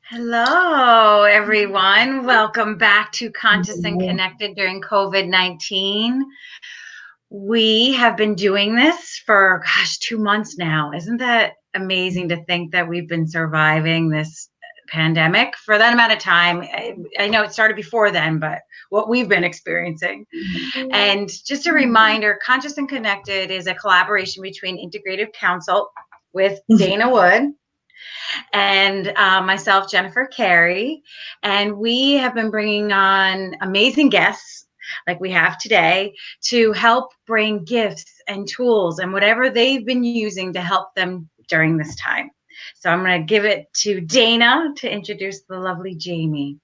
Hello, everyone. Welcome back to Conscious and Connected during COVID-19. We have been doing this for, 2 months now. Isn't that amazing to think that we've been surviving this pandemic for that amount of time? I know it started before then, but what we've been experiencing. And just a reminder, Conscious and Connected is a collaboration between Integrative Counsel with Dana Wood and myself, Jennifer Carey. And we have been bringing on amazing guests like we have today to help bring gifts and tools and whatever they've been using to help them during this time. So I'm going to give it to Dana to introduce the lovely Jamie.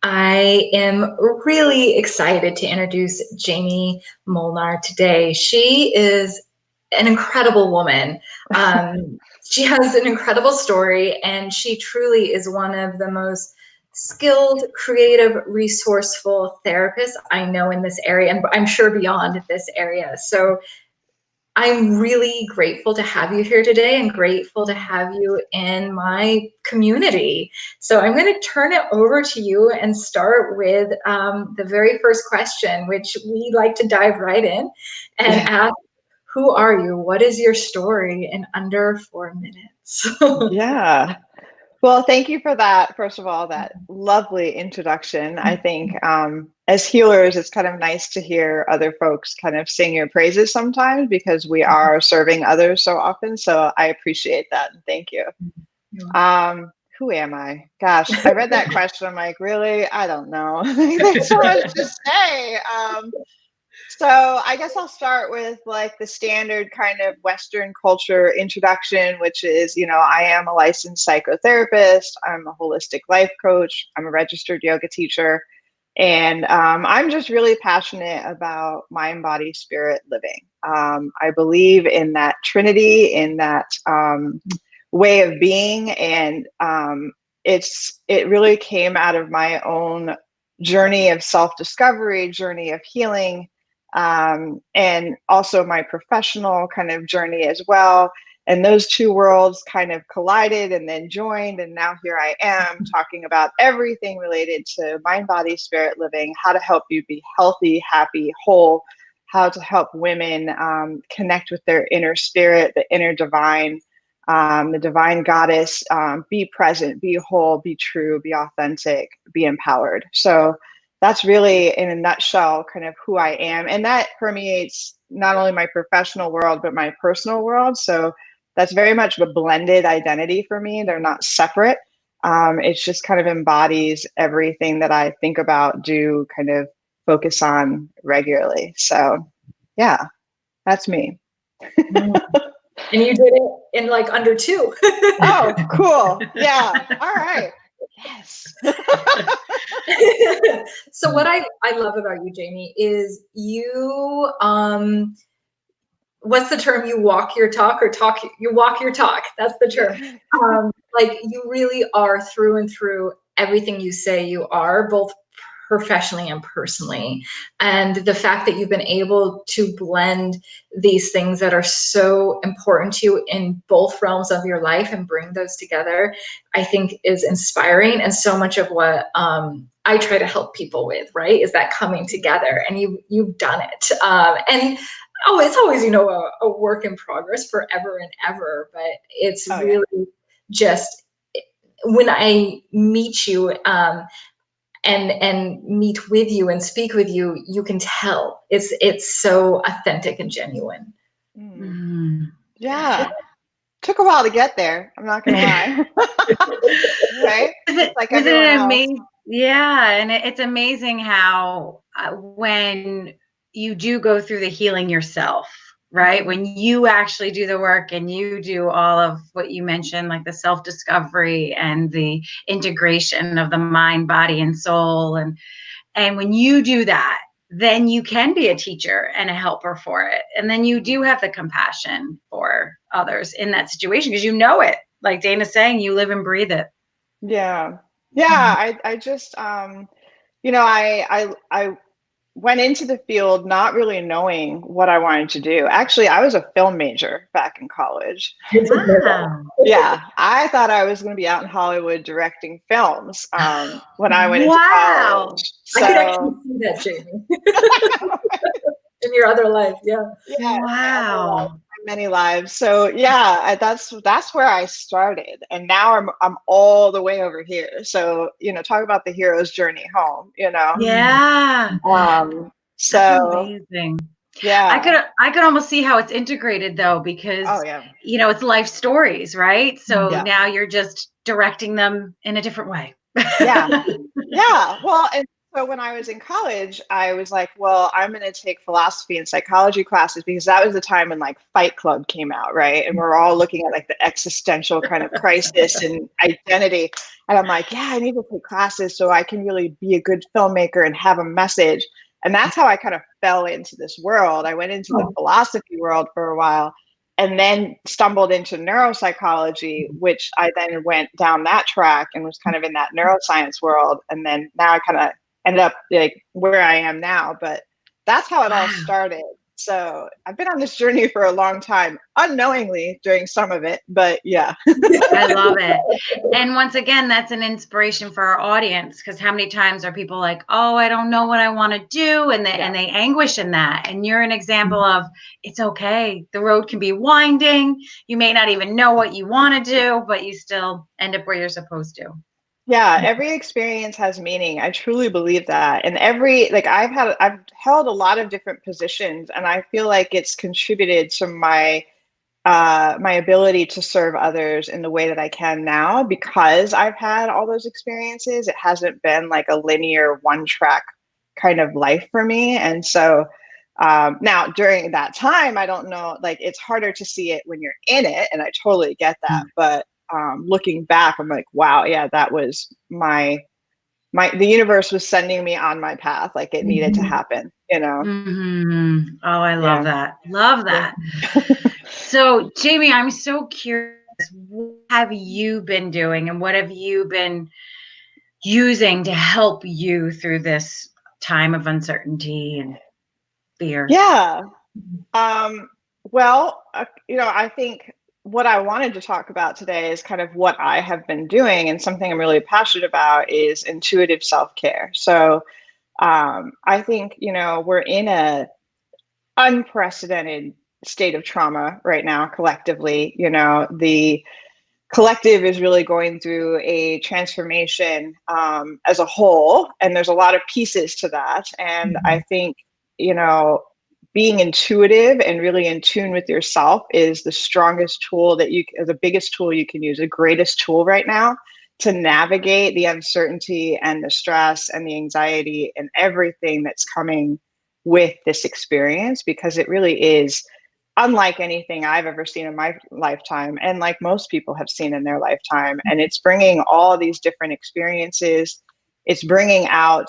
I am really excited to introduce Jamie Molnar today. She is an incredible woman. She has an incredible story, and she truly is one of the most skilled, creative, resourceful therapists I know in this area, and I'm sure beyond this area. So I'm really grateful to have you here today and grateful to have you in my community. So I'm going to turn it over to you and start with the very first question, which we like to dive right in and ask, who are you? What is your story in under 4 minutes? Yeah. Well, thank you for that. First of all, that lovely introduction. I think as healers, it's kind of nice to hear other folks kind of sing your praises sometimes because we are serving others so often. So I appreciate that. And thank you. Who am I? Gosh, I read that question. I'm like, really? I don't know. There's so much to say. So I guess I'll start with like the standard kind of Western culture introduction, which is, I am a licensed psychotherapist. I'm a holistic life coach. I'm a registered yoga teacher. And I'm just really passionate about mind, body, spirit living. I believe in that trinity, in that way of being. And it really came out of my own journey of self-discovery, journey of healing, and also my professional kind of journey as well. And those two worlds kind of collided and then joined. And now here I am talking about everything related to mind, body, spirit living, how to help you be healthy, happy, whole, how to help women connect with their inner spirit, the inner divine, the divine goddess, be present, be whole, be true, be authentic, be empowered. So that's really, in a nutshell, kind of who I am. And that permeates not only my professional world, but my personal world. So that's very much a blended identity for me. They're not separate. It's just kind of embodies everything that I think about, do, kind of focus on regularly. So yeah, that's me. And you did it in like under 2. Oh, cool. Yeah. All right. Yes. So what I love about you, Jamie, is you, what's the term? You walk your talk, or you walk your talk. That's the term. Like you really are through and through everything you say you are, both professionally and personally. And the fact that you've been able to blend these things that are so important to you in both realms of your life and bring those together, I think is inspiring. And so much of what I try to help people with, right, is that coming together, and you've done it. And it's always, a work in progress forever and ever, but it's really just when I meet you, and meet with you and speak with you, you can tell it's so authentic and genuine. Yeah. Took a while to get there. I'm not gonna lie. Right? Like isn't it amazing? Yeah, and it's amazing how when you do go through the healing yourself, right? When you actually do the work and you do all of what you mentioned, like the self-discovery and the integration of the mind, body, and soul. And when you do that, then you can be a teacher and a helper for it. And then you do have the compassion for others in that situation because you know it. Like Dana's saying, you live and breathe it. Yeah. Yeah. I just, I went into the field not really knowing what I wanted to do. Actually, I was a film major back in college. Wow. Yeah, I thought I was going to be out in Hollywood directing films when I went into Wow. college. I could actually see that, Jamie. In your other life, yeah. Yeah, Wow. many lives. So yeah, that's where I started, and now I'm all the way over here. So talk about the hero's journey home. Yeah. So That's amazing. yeah. I could almost see how it's integrated though, because Oh yeah. it's life stories, right? So Yeah. now you're just directing them in a different way. Yeah. Yeah. Well, and so when I was in college, I was like, well, I'm going to take philosophy and psychology classes because that was the time when like Fight Club came out, right? And we're all looking at like the existential kind of crisis and identity. And I'm like, yeah, I need to take classes so I can really be a good filmmaker and have a message. And that's how I kind of fell into this world. I went into the philosophy world for a while and then stumbled into neuropsychology, which I then went down that track and was kind of in that neuroscience world. And then now I kind of ended up like where I am now, but that's how it all started. So I've been on this journey for a long time, unknowingly during some of it, but yeah. I love it. And once again, that's an inspiration for our audience, because how many times are people like, oh, I don't know what I want to do, and they anguish in that. And you're an example of it's okay. The road can be winding. You may not even know what you want to do, but you still end up where you're supposed to. Yeah, every experience has meaning. I truly believe that. And I've held a lot of different positions, and I feel like it's contributed to my my ability to serve others in the way that I can now because I've had all those experiences. It hasn't been like a linear one track kind of life for me. And so now during that time, I don't know, like it's harder to see it when you're in it. And I totally get that. But looking back, I'm like, wow, yeah, that was the universe was sending me on my path. Like it needed to happen, Mm-hmm. Oh, I love that. Love that. So, Jamie, I'm so curious. What have you been doing and what have you been using to help you through this time of uncertainty and fear? Yeah. Well, I think what I wanted to talk about today is kind of what I have been doing, and something I'm really passionate about is intuitive self-care. So I think, we're in a unprecedented state of trauma right now collectively. The collective is really going through a transformation as a whole, and there's a lot of pieces to that. And I think, being intuitive and really in tune with yourself is the strongest tool the biggest tool you can use, the greatest tool right now to navigate the uncertainty and the stress and the anxiety and everything that's coming with this experience, because it really is unlike anything I've ever seen in my lifetime, and like most people have seen in their lifetime. And it's bringing all these different experiences. It's bringing out,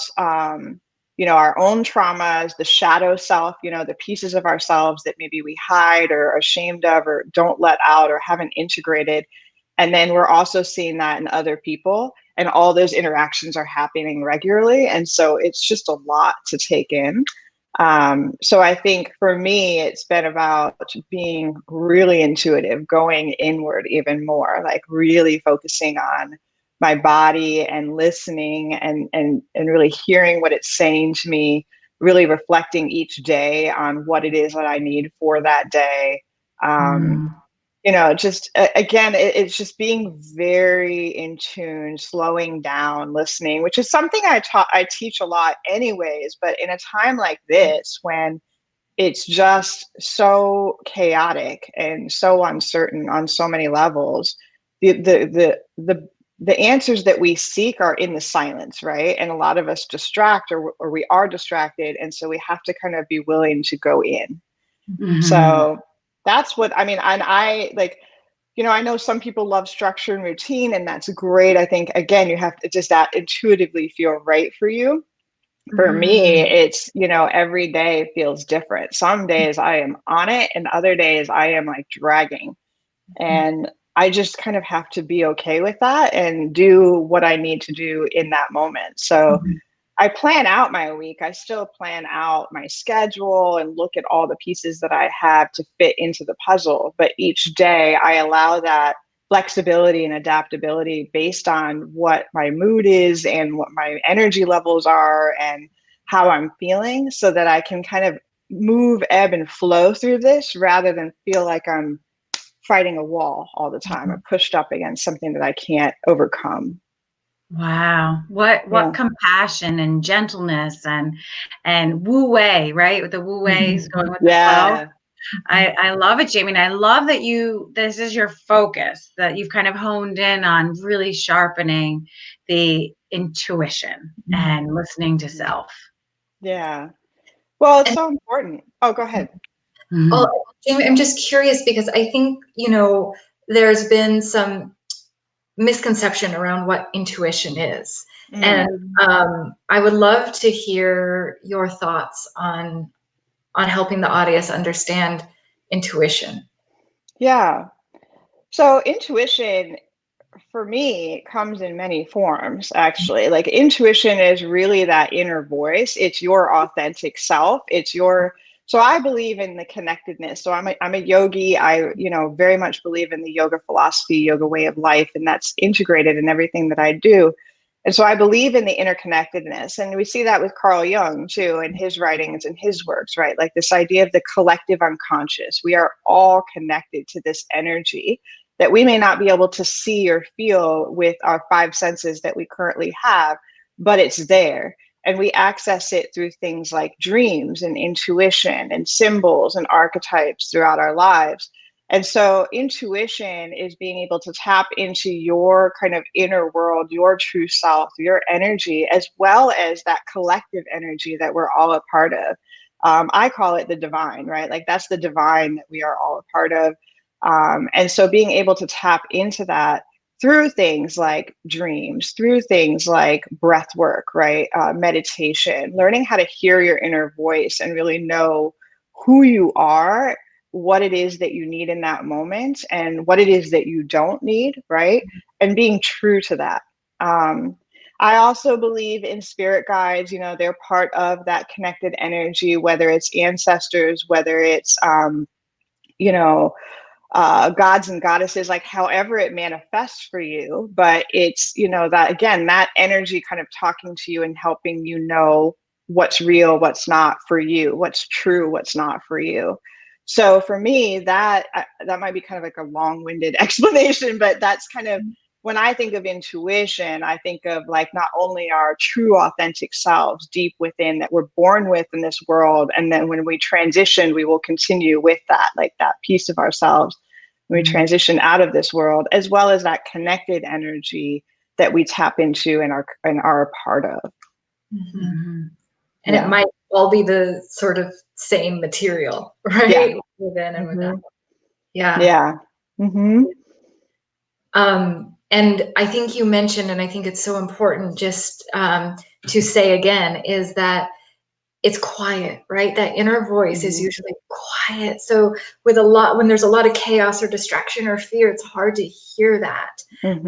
our own traumas, the shadow self, the pieces of ourselves that maybe we hide or are ashamed of or don't let out or haven't integrated. And then we're also seeing that in other people, and all those interactions are happening regularly. And so it's just a lot to take in. So I think for me, it's been about being really intuitive, going inward even more, like really focusing on my body and listening and really hearing what it's saying to me, really reflecting each day on what it is that I need for that day. Just again, it's just being very in tune, slowing down, listening, which is something I teach a lot anyways. But in a time like this, when it's just so chaotic and so uncertain on so many levels, the answers that we seek are in the silence, right? And a lot of us distract or we are distracted, and so we have to kind of be willing to go in. So that's what I mean. And I I know some people love structure and routine, and that's great. I think, again, you have to just that intuitively feel right for you. For me, it's, every day feels different. Some days I am on it, and other days I am like dragging. And I just kind of have to be okay with that and do what I need to do in that moment. So I plan out my week. I still plan out my schedule and look at all the pieces that I have to fit into the puzzle. But each day I allow that flexibility and adaptability based on what my mood is and what my energy levels are and how I'm feeling, so that I can kind of move, ebb and flow through this rather than feel like I'm fighting a wall all the time or pushed up against something that I can't overcome. Wow. What compassion and gentleness and wu wei, right? With the wu wei's going with the flow. I love it, Jamie. And I love that this is your focus, that you've kind of honed in on really sharpening the intuition and listening to self. Yeah. Well, it's so important. Oh, go ahead. Oh, Jamie, I'm just curious because I think, there's been some misconception around what intuition is. And I would love to hear your thoughts on helping the audience understand intuition. Yeah. So intuition, for me, comes in many forms, actually. Like, intuition is really that inner voice. It's your authentic self. So I believe in the connectedness. So I'm a yogi. I, very much believe in the yoga philosophy, yoga way of life, and that's integrated in everything that I do. And so I believe in the interconnectedness. And we see that with Carl Jung too, in his writings and his works, right? Like this idea of the collective unconscious. We are all connected to this energy that we may not be able to see or feel with our five senses that we currently have, but it's there. And we access it through things like dreams and intuition and symbols and archetypes throughout our lives. And so intuition is being able to tap into your kind of inner world, your true self, your energy, as well as that collective energy that we're all a part of. I call it the divine, right? Like, that's the divine that we are all a part of. And so being able to tap into that through things like dreams, through things like breath work, right? Meditation, learning how to hear your inner voice and really know who you are, what it is that you need in that moment, and what it is that you don't need, right? And being true to that. I also believe in spirit guides. They're part of that connected energy, whether it's ancestors, whether it's, gods and goddesses, like however it manifests for you. But it's, that, again, that energy kind of talking to you and helping you know what's real, what's not for you, what's true, what's not for you. So for me, that might be kind of like a long-winded explanation, but that's kind of, when I think of intuition, I think of like not only our true authentic selves deep within that we're born with in this world, and then when we transition, we will continue with that, like that piece of ourselves when we transition out of this world, as well as that connected energy that we tap into and are a part of. And it might all be the sort of same material, right? Yeah. Within and without. Yeah. And I think you mentioned, and I think it's so important just to say again, is that it's quiet, right? That inner voice is usually quiet. So when there's a lot of chaos or distraction or fear, it's hard to hear that. And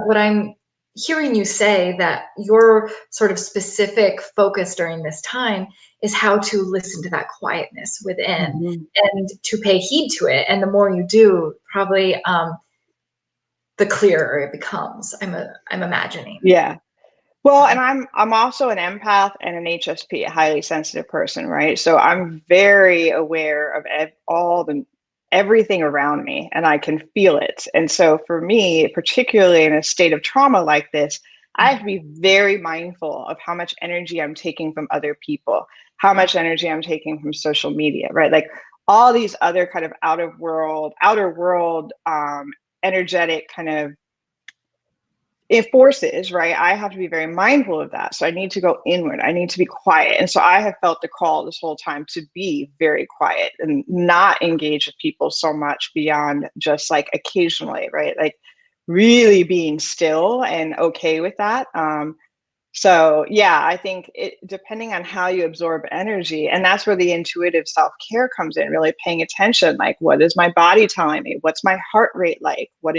what I'm hearing you say, that your sort of specific focus during this time is how to listen to that quietness within and to pay heed to it. And the more you do, probably the clearer it becomes. I'm imagining. Yeah. Well, and I'm also an empath and an HSP, a highly sensitive person, right? So I'm very aware of everything around me, and I can feel it. And so for me, particularly in a state of trauma like this, I have to be very mindful of how much energy I'm taking from other people, how much energy I'm taking from social media, right? Like all these other kind of outer world, energetic kind of forces, right? I have to be very mindful of that. So I need to go inward. I need to be quiet. And so I have felt the call this whole time to be very quiet and not engage with people so much beyond just like occasionally, right? Like really being still and okay with that. So yeah, I think depending on how you absorb energy, and that's where the intuitive self-care comes in, really paying attention. Like, what is my body telling me? What's my heart rate like? What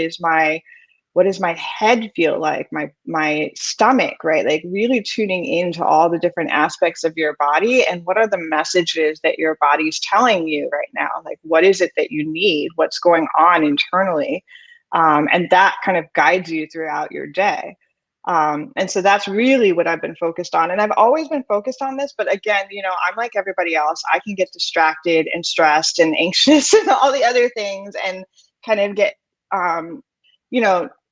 What does my head feel like? My stomach, right? Like really tuning into all the different aspects of your body, and what are the messages that your body's telling you right now? Like, what is it that you need? What's going on internally? And that kind of guides you throughout your day. And so that's really what I've been focused on. And I've always been focused on this, but again, I'm like everybody else. I can get distracted and stressed and anxious and all the other things, and kind of get,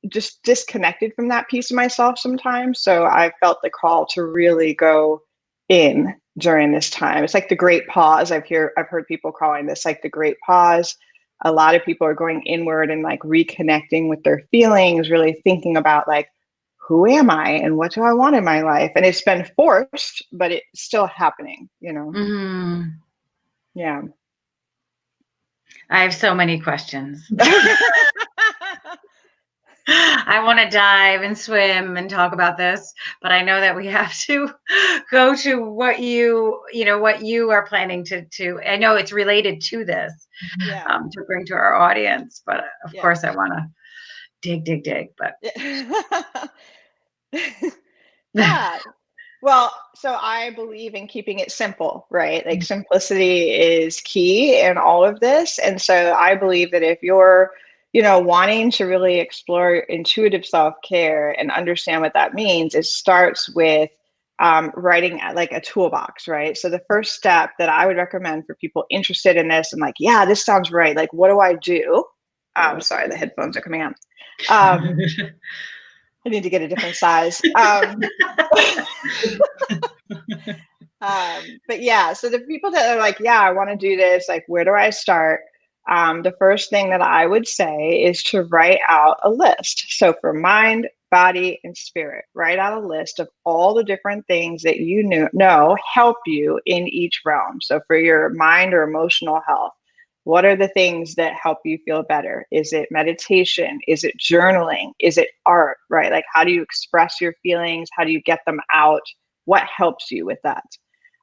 just disconnected from that piece of myself sometimes. So I felt the call to really go in during this time. It's like the great pause. I've heard people calling this like the great pause. A lot of people are going inward and like reconnecting with their feelings, really thinking about like, who am I and what do I want in my life? And it's been forced, but it's still happening, Mm-hmm. Yeah. I have so many questions. I want to dive and swim and talk about this, but I know that we have to go to what you are planning to, I know it's related to this, to bring to our audience, but of course I want to dig, but. Yeah. Well, so I believe in keeping it simple, right? Like simplicity is key in all of this. And so I believe that if you're, wanting to really explore intuitive self-care and understand what that means, it starts with writing like a toolbox, right? So the first step that I would recommend for people interested in this and like, yeah, this sounds right. Like, what do I do? Sorry, the headphones are coming out. I need to get a different size. But yeah, so the people that are like, yeah, I want to do this, like, where do I start? The first thing that I would say is to write out a list. So for mind, body, and spirit, write out a list of all the different things that you know help you in each realm. So for your mind or emotional health, what are the things that help you feel better? Is it meditation? Is it journaling? Is it art, right? Like, how do you express your feelings? How do you get them out? What helps you with that?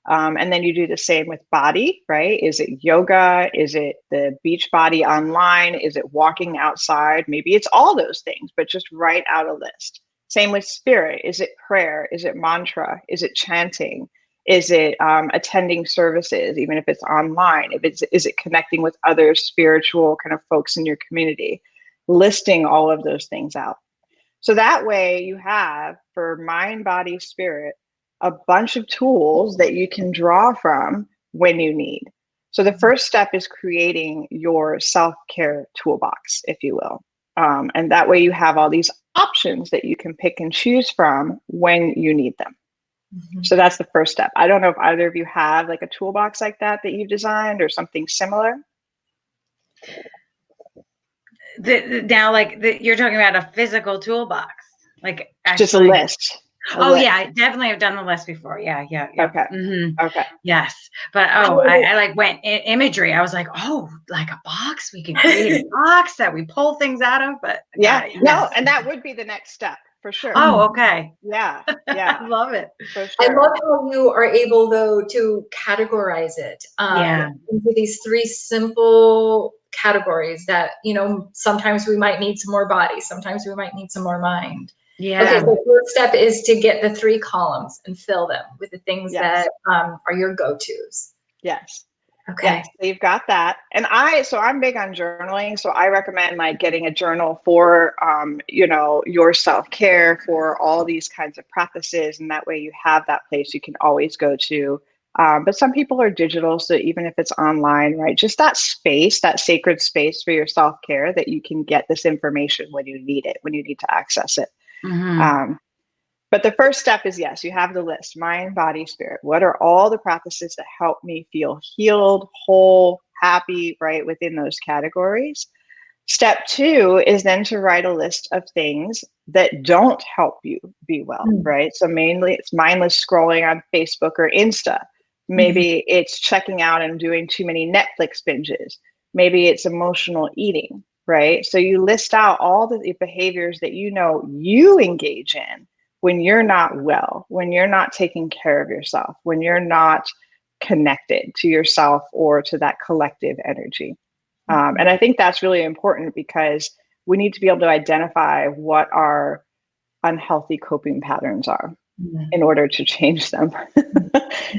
And then you do the same with body, right? Is it yoga? Is it the beach body online? Is it walking outside? Maybe it's all those things, but just write out a list. Same with spirit. Is it prayer? Is it mantra? Is it chanting? Is it attending services, even if it's online? Is it connecting with other spiritual kind of folks in your community? Listing all of those things out. So that way you have, for mind, body, spirit, a bunch of tools that you can draw from when you need. So the first step is creating your self-care toolbox, if you will. And that way you have all these options that you can pick and choose from when you need them. Mm-hmm. So that's the first step. I don't know if either of you have like a toolbox like that you've designed or something similar. You're talking about a physical toolbox, like actually, just a list. Yeah, I definitely have done the list before. Yeah. Okay. Mm-hmm. Okay. Yes, but I like went imagery. I was like, like a box. We could create a box that we pull things out of. But no, and that would be the next step for sure. Oh, okay. Yeah. I love it. For sure. I love how you are able though to categorize it into these three simple categories that sometimes we might need some more body, sometimes we might need some more mind. Yeah. Okay, so the first step is to get the 3 columns and fill them with the things that are your go-tos. Yes. Okay. Yes, so you've got that. And I'm big on journaling. So I recommend like getting a journal for, your self-care, for all these kinds of practices. And that way you have that place you can always go to. But some people are digital. So even if it's online, right, just that space, that sacred space for your self-care, that you can get this information when you need it, when you need to access it. Mm-hmm. But the first step is, yes, you have the list, mind, body, spirit. What are all the practices that help me feel healed, whole, happy, right, within those categories? Step 2 is then to write a list of things that don't help you be well, right? So mainly it's mindless scrolling on Facebook or Insta. Maybe it's checking out and doing too many Netflix binges. Maybe it's emotional eating, right? So you list out all the behaviors that you engage in when you're not well, when you're not taking care of yourself, when you're not connected to yourself or to that collective energy. And I think that's really important because we need to be able to identify what our unhealthy coping patterns are in order to change them.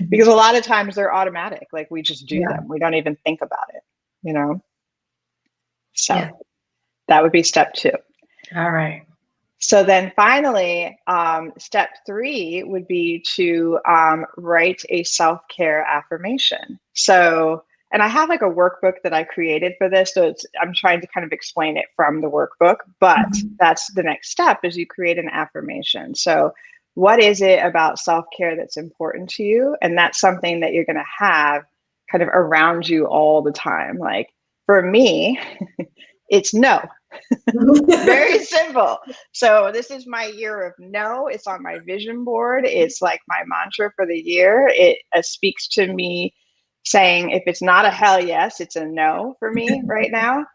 Because a lot of times they're automatic, like we just do them. We don't even think about it, you know? So that would be step 2. All right. So then finally, step 3 would be to write a self-care affirmation. So, and I have like a workbook that I created for this. So I'm trying to kind of explain it from the workbook, but that's the next step is you create an affirmation. So what is it about self-care that's important to you? And that's something that you're going to have kind of around you all the time. Like for me, it's no. Very simple. So this is my year of no. It's on my vision board. It's like my mantra for the year. It speaks to me saying, if it's not a hell yes, it's a no for me right now.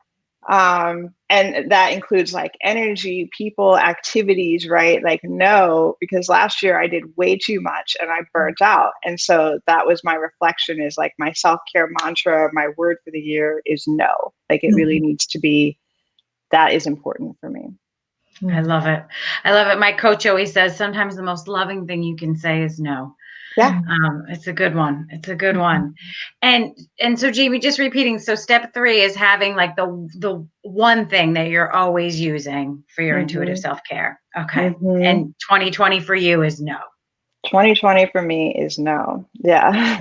And that includes like energy, people, activities, right? Like no, because last year I did way too much and I burnt out. And so that was my reflection, is like my self-care mantra, my word for the year is no. Like it really needs to be, that is important for me. I love it. I love it. My coach always says sometimes the most loving thing you can say is no. Yeah. It's a good one. It's a good one. And so Jamie, just repeating. So step 3 is having like the one thing that you're always using for your intuitive self-care. Okay. And 2020 for you is no. 2020 for me is no. Yeah.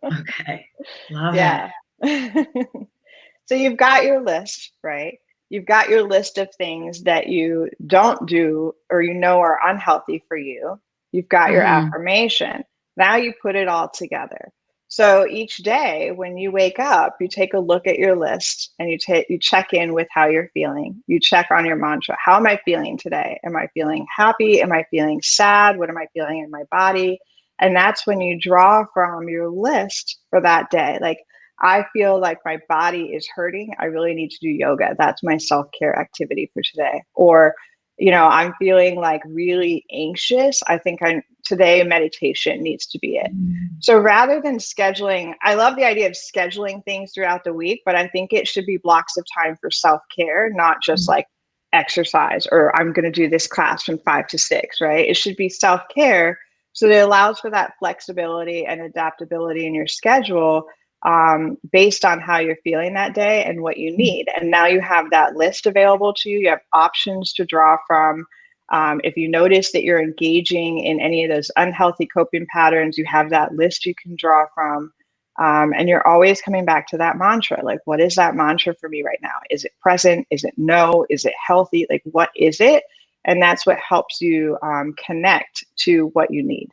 Okay. Love it. So you've got your list, right? You've got your list of things that you don't do or you know are unhealthy for you. You've got your affirmation. Now you put it all together. So each day when you wake up, you take a look at your list and you check in with how you're feeling. You check on your mantra. How am I feeling today? Am I feeling happy? Am I feeling sad? What am I feeling in my body? And that's when you draw from your list for that day. Like, I feel like my body is hurting. I really need to do yoga. That's my self-care activity for today. Or, you know, I'm feeling like really anxious. I think today meditation needs to be it. So rather than scheduling, I love the idea of scheduling things throughout the week, but I think it should be blocks of time for self-care, not just like exercise or I'm going to do this class from 5 to 6, right? It should be self-care. So it allows for that flexibility and adaptability in your schedule, based on how you're feeling that day and what you need. And now you have that list available to you. You have options to draw from. If you notice that you're engaging in any of those unhealthy coping patterns, you have that list you can draw from. And you're always coming back to that mantra. Like, what is that mantra for me right now? Is it present? Is it no? Is it healthy? Like, what is it? And that's what helps you connect to what you need.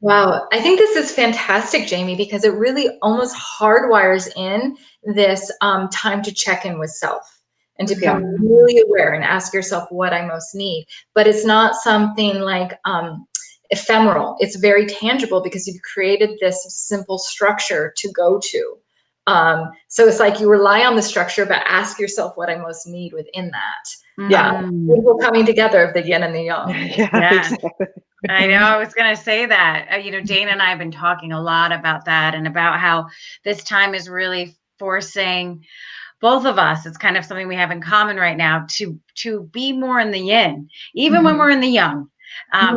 Wow. I think this is fantastic, Jamie, because it really almost hardwires in this time to check in with self and to become really aware and ask yourself what I most need. But it's not something like ephemeral. It's very tangible because you've created this simple structure to go to. So it's like you rely on the structure, but ask yourself what I most need within that. People coming together of the yin and the yang. Exactly. I know. I was going to say that. You know, Dana and I have been talking a lot about that and about how this time is really forcing both of us. It's kind of something we have in common right now to be more in the yin, even when we're in the yang,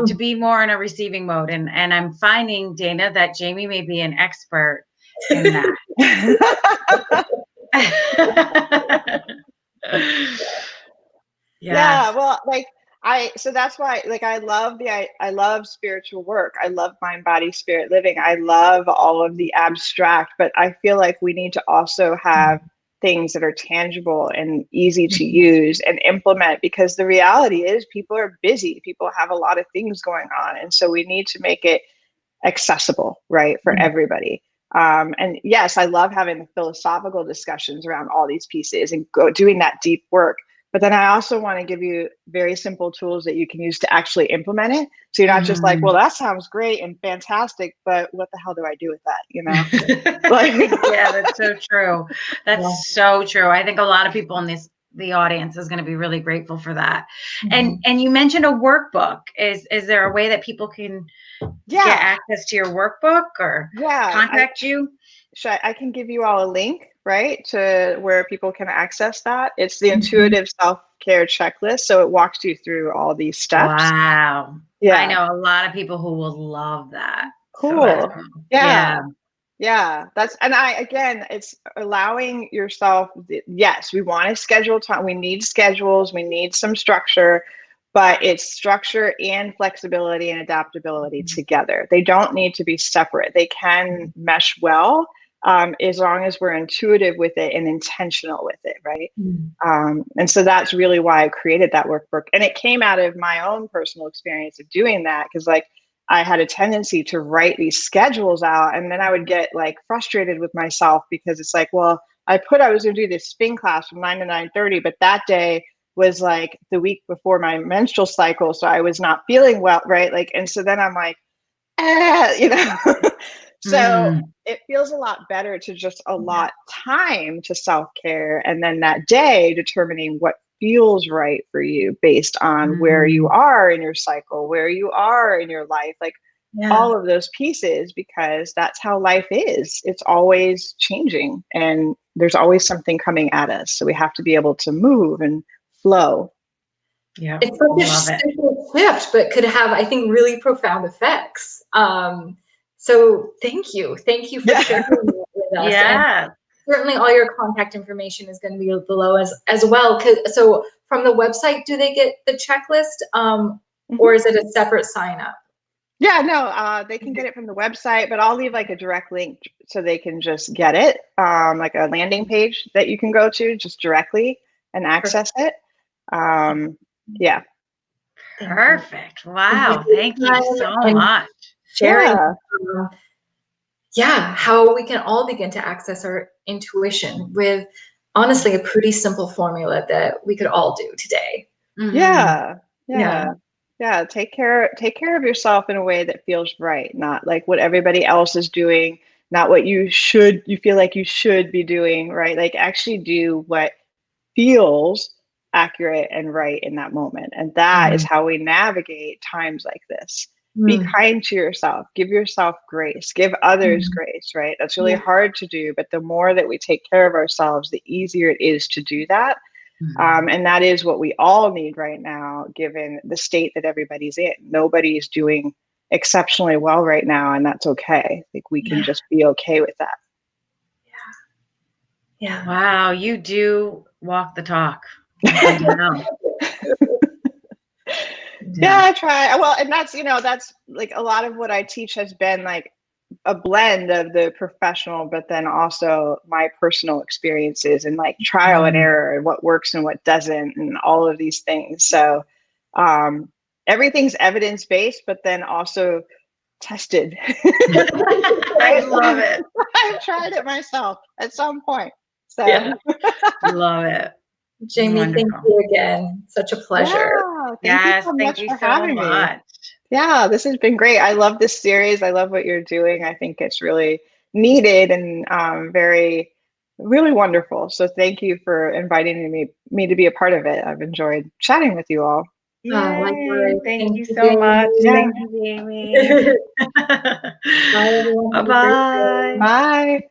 to be more in a receiving mode. And I'm finding, Dana, that Jamie may be an expert in that. Yeah. Well, like so that's why, like, I love spiritual work. I love mind, body, spirit living. I love all of the abstract, but I feel like we need to also have things that are tangible and easy to use and implement, because the reality is people are busy. People have a lot of things going on. And so we need to make it accessible, right, for everybody. And yes, I love having the philosophical discussions around all these pieces and doing that deep work. But then I also want to give you very simple tools that you can use to actually implement it. So you're not just like, well, that sounds great and fantastic, but what the hell do I do with that? You know? Yeah, that's so true. That's so true. I think a lot of people in the audience is going to be really grateful for that. And you mentioned a workbook. Is there a way that people can get access to your workbook or contact you? I can give you all a link right, to where people can access that. It's the Intuitive Self-Care Checklist. So it walks you through all these steps. Wow. Yeah. I know a lot of people who will love that. Cool. So that's cool. Yeah. Yeah, again, it's allowing yourself, yes, we want to schedule time. We need schedules. We need some structure, but it's structure and flexibility and adaptability together. They don't need to be separate. They can mesh well, as long as we're intuitive with it and intentional with it, right? And so that's really why I created that workbook. And it came out of my own personal experience of doing that, because like, I had a tendency to write these schedules out, and then I would get like frustrated with myself because it's like, well, I was going to do this spin class from 9 to 9:30, but that day was like the week before my menstrual cycle, so I was not feeling well, right? Like, and so then I'm like, you know. So it feels a lot better to just allot time to self-care, and then that day determining what feels right for you based on where you are in your cycle, where you are in your life, like all of those pieces, because that's how life is. It's always changing and there's always something coming at us. So we have to be able to move and flow. Yeah, it's such a simple shift, but could have, I think, really profound effects. So thank you for sharing that with us. Yeah. And certainly all your contact information is going to be below as well. So from the website, do they get the checklist, or is it a separate sign up? Yeah, no, they can get it from the website, but I'll leave like a direct link so they can just get it, like a landing page that you can go to just directly and access it. Yeah. Perfect. Wow. Thank you so much. Sharing. How we can all begin to access our intuition with honestly a pretty simple formula that we could all do today. Yeah. Take care of yourself in a way that feels right, not like what everybody else is doing, not what you feel like you should be doing, right? Like actually do what feels accurate and right in that moment. And that is how we navigate times like this. Be kind to yourself, give yourself grace, give others grace, right? That's really hard to do, but the more that we take care of ourselves, the easier it is to do that. And that is what we all need right now, given the state that everybody's in. Nobody's doing exceptionally well right now, and that's okay. Like we can just be okay with that. Yeah. Wow, you do walk the talk. Yeah, I try. Well, and that's like a lot of what I teach has been like a blend of the professional, but then also my personal experiences and like trial and error and what works and what doesn't and all of these things. So everything's evidence-based, but then also tested. I love it. I've tried it myself at some point. So love it. Jamie, thank you again. Such a pleasure. Thank you so much for having me. Yeah, this has been great. I love this series. I love what you're doing. I think it's really needed and really wonderful. So thank you for inviting me to be a part of it. I've enjoyed chatting with you all. Thank you so much. Thank you, Jamie. Bye, everyone. Bye-bye. Bye.